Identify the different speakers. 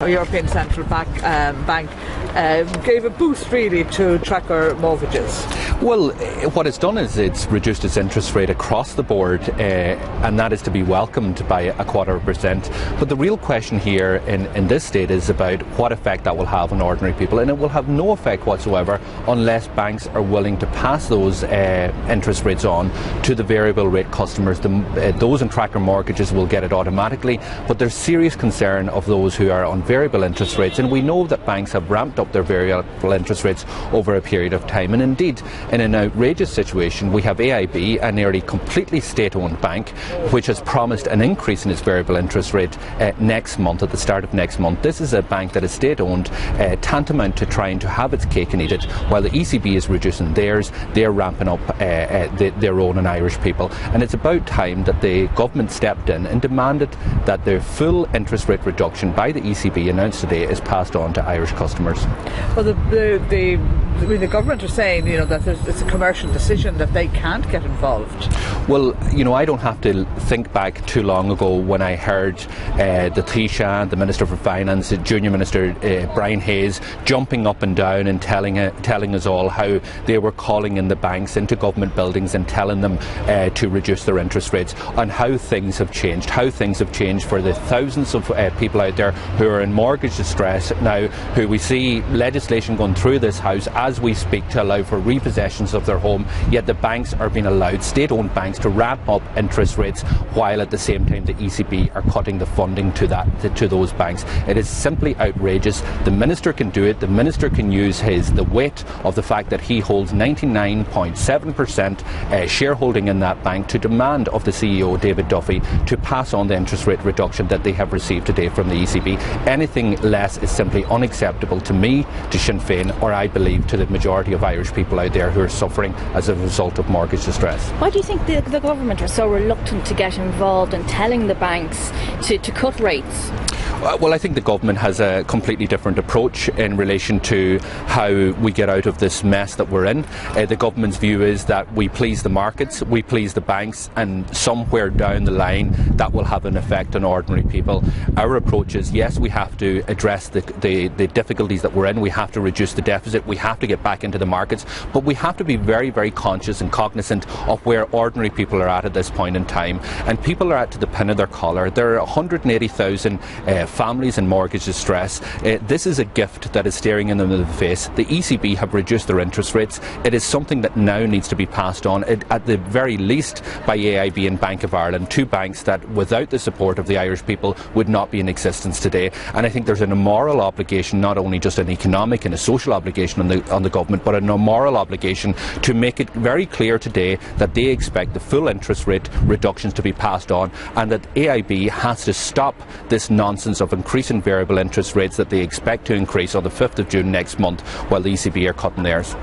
Speaker 1: European Central Bank gave a boost really to tracker mortgages.
Speaker 2: Well, what it's done is it's reduced its interest rate across the board, and that is to be welcomed by 0.25%. But the real question here in this state is about what effect that will have on ordinary people, and it will have no effect whatsoever unless banks are willing to pass those interest rates on to the variable rate customers. Those in tracker mortgages will get it automatically, but there's serious concern of those who are on variable interest rates, and we know that banks have ramped up their variable interest rates over a period of time. And indeed, in an outrageous situation, we have AIB, a nearly completely state-owned bank, which has promised an increase in its variable interest rate next month, at the start of next month. This is a bank that is state-owned, tantamount to trying to have its cake and eat it. While the ECB is reducing theirs, they're ramping up their own in Irish people. And it's about time that the government stepped in and demanded that the full interest rate reduction by the ECB announced today is passed on to Irish customers.
Speaker 1: Well, the government are saying, that it's a commercial decision, that they can't get involved.
Speaker 2: Well, I don't have to think back too long ago when I heard the Taoiseach, the Minister for Finance, the Junior Minister Brian Hayes, jumping up and down and telling us all how they were calling in the banks into government buildings and telling them to reduce their interest rates, and how things have changed for the thousands of people out there who are in mortgage distress now, who we see legislation going through this House as we speak to allow for repossessions of their home, yet the banks are being allowed, state-owned banks, to ramp up interest rates, while at the same time the ECB are cutting the funding to those banks. It is simply outrageous. The Minister can do it. The Minister can use the weight of the fact that he holds 99.7% shareholding in that bank to demand of the CEO, David Duffy, to pass on the interest rate reduction that they have received today from the ECB. Anything less is simply unacceptable to me, to Sinn Féin, or I believe to the majority of Irish people out there who are suffering as a result of mortgage distress.
Speaker 3: Why do you think the government are so reluctant to get involved in telling the banks to cut rates?
Speaker 2: Well, I think the government has a completely different approach in relation to how we get out of this mess that we're in. The government's view is that we please the markets, we please the banks, and somewhere down the line that will have an effect on ordinary people. Our approach is, yes, we have to address the difficulties that we're in, we have to reduce the deficit, we have to get back into the markets, but we have to be very, very conscious and cognizant of where ordinary people are at this point in time. And people are at to the pin of their collar. There are 180,000 families in mortgage distress. This is a gift that is staring them in the face. The ECB have reduced their interest rates. It is something that now needs to be passed on, at the very least by AIB and Bank of Ireland, two banks that without the support of the Irish people would not be in existence today. And I think there's an moral obligation, not only just an economic and a social obligation on the government, but a moral obligation to make it very clear today that they expect the full interest rate reductions to be passed on, and that AIB has to stop this nonsense of increasing variable interest rates that they expect to increase on the 5th of June next month, while the ECB are cutting theirs.